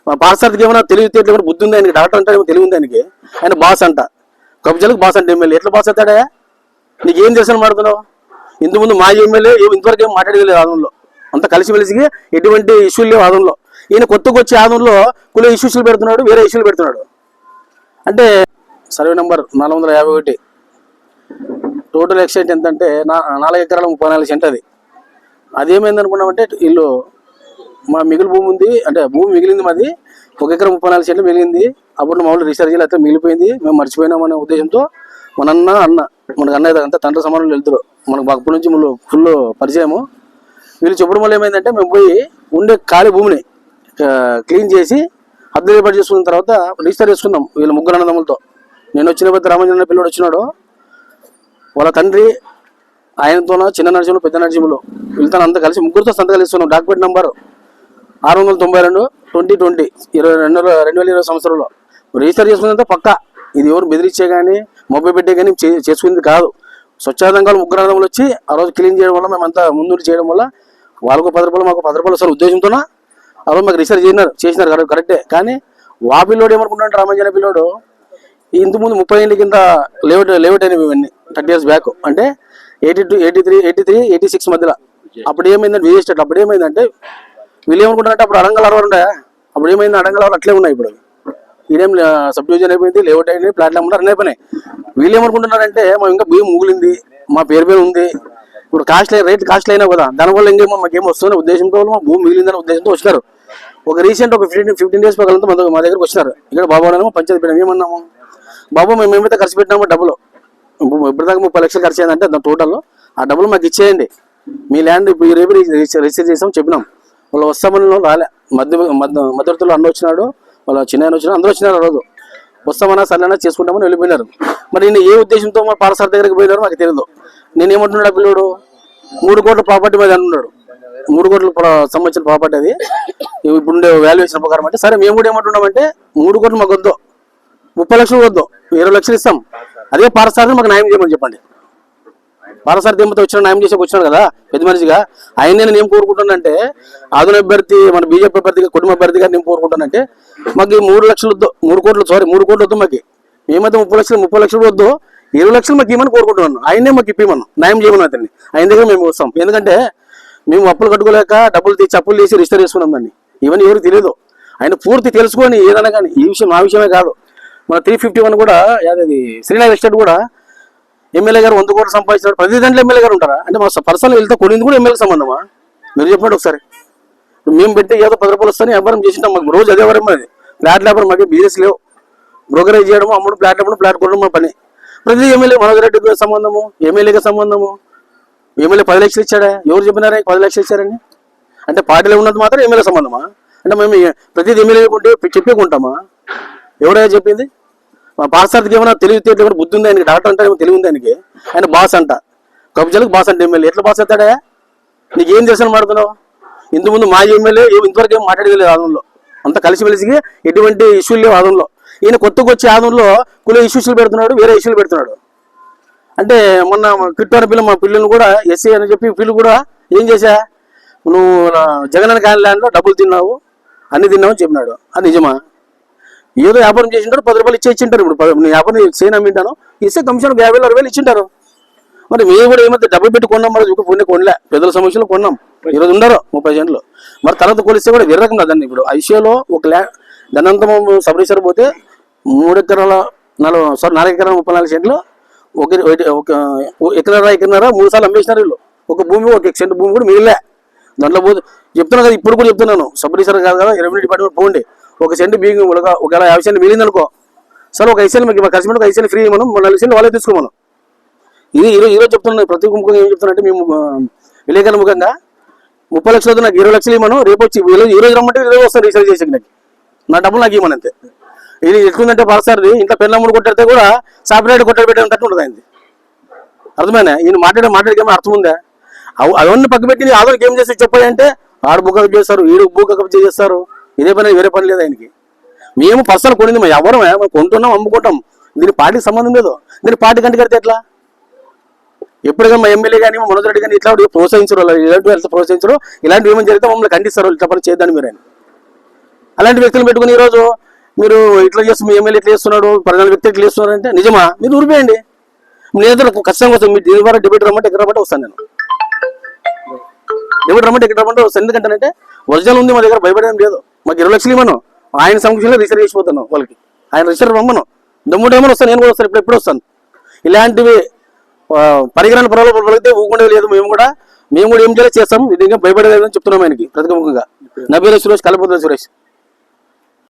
మా పార్సార్థికి ఏమైనా తెలివితేటలు కూడా బుద్ధి ఉంది ఆయనకి, డాక్టర్ అంటే తెలివి ఉంది ఆయనకి. ఆయన బాస్ అంట, కబ్జాలకు బాస్ అంటే ఎమ్మెల్యే ఎట్లా బాస్ అవుతాడా? నీకేం తెలుసు మాడుతున్నావు? ఇంతకుముందు మా ఎమ్మెల్యే ఇంతవరకు ఏం మాట్లాడలేదు ఆదంలో, అంత కలిసిమెలిసి ఎటువంటి ఇష్యూలు లేవు ఆదంలో. ఈయన కొత్తగా వచ్చే ఆదంలో కుల ఇష్యూస్లు పెడుతున్నాడు, వేరే ఇష్యూలు పెడుతున్నాడు. అంటే సర్వే నెంబర్ 451 టోటల్ ఎక్స్టెంట్ ఎంత అంటే 4 ఎకరాల 34 సెంట్. అది ఏమైంది అనుకున్నామంటే, వీళ్ళు మా మిగిలి భూమి ఉంది అంటే భూమి మిగిలింది మాది 1 ఎకరం 34 సెంట్లు మిగిలింది. అప్పుడు మామూలు రీసెర్చ్ అయితే మిగిలిపోయింది, మేము మర్చిపోయినామనే ఉద్దేశంతో మన మనకు అన్న అంతా తండ్రి సమానంలో వెళ్తారు, మనకు అప్పటి నుంచి ఫుల్ పరిచయము. వీళ్ళు చెప్పడం వల్ల ఏమైందంటే, మేము పోయి ఉండే ఖాళీ భూమిని క్లీన్ చేసి అద్దె ఏర్పాటు చేసుకున్న తర్వాత రిజిస్టర్ చేసుకుందాం వీళ్ళ ముగ్గురు అన్నదమ్ములతో. నేను వచ్చిన పెద్ద రామంజన పిల్లడు వచ్చినాడు, వాళ్ళ తండ్రి ఆయనతోన చిన్న నరసింహులు పెద్ద నరసింహులు వీళ్ళతో అంతా కలిసి ముగ్గురితో సంతకాలు ఇస్తున్నాం. డాక్యుమెంట్ నెంబర్ 692/2020 2020 సంవత్సరంలో రిజిస్టర్ చేసుకున్నంత పక్క. ఇది ఎవరు బెదిరించే కానీ మొబ్బై పెట్టే కానీ చేసుకునేది కాదు. స్వచ్ఛందంగా ముగ్గురు అన్నదమ్ములు వచ్చి ఆ రోజు క్లీన్ చేయడం వల్ల, మేమంతా ముందు చేయడం వల్ల వాళ్ళకు 10 రూపాయలు మాకు 10 రూపాయలు వస్తారు ఉద్దేశంతోన ఆ రోజు మాకు రిజిస్టర్ చేసినారు కరెక్టే. కానీ వా పిల్లోడు ఏమనుకుంటున్నాడు, రామంజన పిల్లోడు ఇంతకుముందు 30 ఏళ్ళ కింద లేఅవుట్ అయినవి ఇవన్నీ 30 years బ్యాక్, అంటే 82, 83, 86 మధ్యలో. అప్పుడు ఏమైందంటే విజయ్ అప్పుడు ఏమైందంటే వీళ్ళు ఏమనుకుంటారంటే, అప్పుడు అడంగల్ 60 ఉండే, అప్పుడు ఏమైంది అడంగల్ 60 అట్లే ఉన్నాయి. ఇప్పుడు ఈడేం సబ్ డివిజన్ అయిపోయింది, లేఅవుట్ అయినాయి, ప్లాట్ఫామ్ ఉన్నారు, అన్నీ అయిపోయినాయి. వీళ్ళు ఏమనుకుంటున్నారంటే, మా ఇంకా భూమి ముగిలింది, మా పేరు ఉంది, ఇప్పుడు రేట్ కాస్ట్లీ అయినా కదా, దానివల్ల ఇంకేమో మాకేమో వస్తున్న ఉద్దేశంతో మా భూమి మిగిలిందనే ఉద్దేశంతో వచ్చినారు. ఒక రీసెంట్ 15 days పక్కలంతా మా దగ్గరకు వచ్చినారు. ఇక్కడ బాబు అనేమో పంచాయతీ పెట్టాము. ఏమన్నాము, బాబు మేము ఏమైతే ఖర్చు పెట్టినామో డబ్బులు ఇప్పటిదాకా 30 లక్షలు ఖర్చు అయ్యిందంటే దాని టోటల్ ఆ డబ్బులు మాకు ఇచ్చేయండి, మీ ల్యాండ్ ఇప్పుడు రేపు రిజిస్టర్ చేసాం చెప్పినాం. వాళ్ళు వస్తామని రాలే, మధ్యవర్తులు అన్న వచ్చినాడు, వాళ్ళ చిన్న వచ్చినాడు, అందరూ వచ్చినారు. ఆ రోజు వస్తామన్నా సరైన చేసుకుంటామని వెళ్ళిపోయినారు. మరి నేను ఏ ఉద్దేశంతో మా పారసార్ దగ్గరికి పోయినారో మాకు తెలియదు. నేను ఏమంటున్నాడు, పిల్లడు 3 కోట్ల ప్రాపర్టీ మీద అంటున్నాడు. 3 కోట్ల సంబంధించిన ప్రాపర్టీ అది ఇప్పుడు వాల్యుయేషన్ ప్రకారం. అంటే సరే మేము కూడా ఏమంటున్నామంటే 3 కోట్లు మాకు వద్దు, 30 లక్షలు వద్దు, 20 లక్షలు ఇస్తాం. అదే పారసార్ని మాకు న్యాయం చేయమని చెప్పండి. పారసార్ దేంతో వచ్చిన న్యాయం చేసేకి వచ్చినాడు కదా పెద్ద మనిషిగా, ఆయన నేను ఏం కోరుకుంటానంటే, ఆధున అభ్యర్థి మన బీజేపీ అభ్యర్థిగా కుటుంబ అభ్యర్థిగా నేను కోరుకుంటానంటే, మాకు 3 లక్షలు వద్దు, 3 కోట్లు వద్దు మాకు. మేమైతే 30 లక్షలు వద్దు, 20 లక్షలు మాకు ఇవ్వమని కోరుకుంటున్నాను. ఆయనే మాకు ఇప్పమను, న్యాయం చేయమని అతన్ని. ఆయన దగ్గర మేము వస్తాం. ఎందుకంటే మేము అప్పులు కట్టుకోలేక అప్పులు తీసి రిజిస్టర్ చేసుకున్నాం దాన్ని. ఇవన్నీ ఎవరికి తెలియదు. ఆయన పూర్తి తెలుసుకొని ఏదైనా కానీ ఈ విషయం ఆ విషయమే కాదు. మన 351 కూడా అది శ్రీనగర్ ఎస్టేట్ కూడా ఎమ్మెల్యే గారు 100 కోట్లు సంపాదించారు. ప్రతి దాంట్లో ఎమ్మెల్యే గారు ఉంటారా? అంటే మా పర్సనల్ వెళ్తే కొనింది కూడా ఎమ్మెల్యే సంబంధమా? మీరు చెప్పండి ఒకసారి. మేము పెట్టి ఏదో 10 రూపాయలు వస్తాయని వ్యాపారం చేసింటాం. మాకు రోజు అదే వ్యాపారం, అది ఫ్లాట్ వ్యాపారం, మాకు బిజినెస్ లేవు. బ్రోకరేజ్ చేయడం, అమ్ముడు ఫ్లాట్ కొనడం మా పని. ప్రతి ఎమ్మెల్యే మనోహర్ రెడ్డికి సంబంధము, ఎమ్మెల్యేకి సంబంధము. ఎమ్మెల్యే 10 లక్షలు ఇచ్చాడా? ఎవరు చెప్పినారా 10 లక్షలు ఇచ్చారని? అంటే పార్టీలో ఉన్నది మాత్రం ఎమ్మెల్యే సంబంధమా? అంటే మేము ప్రతి ఎమ్మెల్యే చెప్పేకుంటామా? ఎవరైనా చెప్పింది? మా పార్సార్థికి ఏమైనా తెలివితేటలు కూడా బుద్ధి ఉంది ఆయనకి, డాక్టర్ అంటే తెలివి ఉంది ఆయనకి. ఆయన బాస్ అంట, కబ్జాలకు బాస్ అంటే ఎమ్మెల్యే ఎట్లా బాస్ అవుతాడా? నీకేం చేసాను మాడుతున్నావు? ఇంతకుముందు మా ఎమ్మెల్యే ఇంతవరకు ఏం మాట్లాడలేదు ఆదంలో, అంత కలిసిమెలిసి ఎటువంటి ఇష్యూలు లేవు ఆదంలో. ఈయన కొత్తగా వచ్చే ఆదంలో కుల ఇష్యూస్లు పెడుతున్నాడు, వేరే ఇష్యూలు పెడుతున్నాడు. అంటే మొన్న కిట్టు పిల్ల మా పిల్లలు కూడా ఎస్సీ అని చెప్పి పిల్లలు కూడా ఏం చేశా, నువ్వు జగన్ కాని ల్యాండ్లో డబ్బులు తిన్నావు, అన్ని తిన్నావు అని చెప్పినాడు. అది నిజమా? ఏదో వ్యాపారం చేసింటారు, 10 రూపాయలు ఇచ్చింటారు. ఇప్పుడు నీ వ్యాపారం చేయని అమ్మింటాను, ఇస్తే కమిషన్ 50,000-60,000 ఇచ్చింటారు. మరి మేము కూడా ఏమైతే డబ్బులు పెట్టి కొన్నాం, మరి కొనలే, పెద్దల సమస్యలు కొన్నాం. ఈరోజు ఉండరు 30 సెంట్లు. మరి తర్వాత కొలిస్తే కూడా వేరే రకం కదండి. ఇప్పుడు ఐసీఏలో ఒక ధనంతము సబ్ రిజిస్టర్ పోతే 4 ఎకరాల 34 సెంట్లు, ఒక ఎకరన్నర 3 సార్లు అమ్మేసినారు వీళ్ళు. ఒక భూమి 1 సెంటు భూమి కూడా మిగిలే దాంట్లో పోతే. చెప్తున్నా కదా, ఇప్పుడు కూడా చెప్తున్నాను, సబ్ రిజిస్టర్ కాదు కదా, రెవెన్యూ డిపార్ట్మెంట్ పోండి. 1 సెంటు బియ్యం ఒకవేళ 50 సెంట్లు మిగిలింది అనుకో, సరే ఒక 5 సెంట్లు మీకు ఖర్చు పెట్టి 5 సెంట్లు ఫ్రీ మనం 4 సెంట్లు వాళ్ళే తీసుకోమను. ఇది ఈరోజు చెప్తున్నాను. ప్రతి ముఖంగా ఏం చెప్తున్నా, మేము విలేకరుల ముఖంగా 30 లక్షలు వద్దు, నాకు 20 లక్షలు ఇవ్వను, రేపు వచ్చి ఈ రోజు రమ్మంటే ఈరోజు వస్తాను రీసెర్చ్ చేసి, నాకు నా డబ్బులు నాకు ఇవ్వను అంతే. ఇది ఎట్లుందంటే పార్సార్ది ఇంట్లో పెళ్ళమ్ముడు కొట్టితే కూడా సాపరేట్ కొట్టాడు పెట్టేటట్టు ఉంటుంది అయింది. అర్థమైనా? ఈయన మాట్లాడేమో అర్థం ఉందా? అవన్నీ పక్క పెట్టి ఆదోనికి ఏం చేస్తే చెప్పాయంటే, ఆడు బుక్ అప్ చేస్తారు, ఈడు బుక్ అప్ చేస్తారు. ఇదే పని వేరే పని లేదు ఆయనకి. మేము పర్సనల్ కొనింది, మేము ఎవరు కొంటున్నాం, అమ్ముకుంటాం. దీని పార్టీకి సంబంధం లేదు. దీని పార్టీ కంటే కడితే ఎట్లా? ఎప్పుడుగా మా ఎమ్మెల్యే కానీ మా మనోహర్ రెడ్డి కానీ ఇట్లా ప్రోత్సహించరు, ఇలాంటి ప్రోత్సహించరు. ఇలాంటివి ఏమైనా జరిగితే మమ్మల్ని ఖండిస్తారు, ఇట్లా పని చేద్దాన్ని మీరు. అలాంటి వ్యక్తులు పెట్టుకుని ఈరోజు మీరు ఇట్లా చేస్తూ మీ ఎమ్మెల్యే ఇట్లా చేస్తున్నాడు, ప్రధాన వ్యక్తి ఇట్లా చేస్తున్నారు అంటే నిజమా? మీరు ఊరిపోయండి. నేను ఖచ్చితంగా వస్తాను. మీ దీని ద్వారా డిబేట్ రమ్మంటే ఎక్కడ రమ్మంటే వస్తాను. నేను డిబేట్ రమ్మంటే ఎక్కడ రమ్మంటే వస్తాను. ఎందుకంటే ఒరిజినల్ ఉంది మా దగ్గర, భయపడేం లేదు. మాకు 20 లక్షలు ఇవ్వను, ఆయన సమక్షంలో రిజిస్టర్ చేసిపోతాను వాళ్ళకి. ఆయన రిజిస్టర్ రమ్మను, దమ్ముడేమని వస్తాను, నేను కూడా వస్తాను, ఎప్పుడు వస్తాను. ఇలాంటివి పరిగణన పొరలో పలిగితే ఊకుండేది లేదు. మేము కూడా ఏం చేయాలి చేస్తాం. ఇది ఇంకా భయపడేదని చెప్తున్నాం ఆయనకి ప్రతిముఖంగా. నా పేరు సురేష్, కలపూర్ల సురేష్.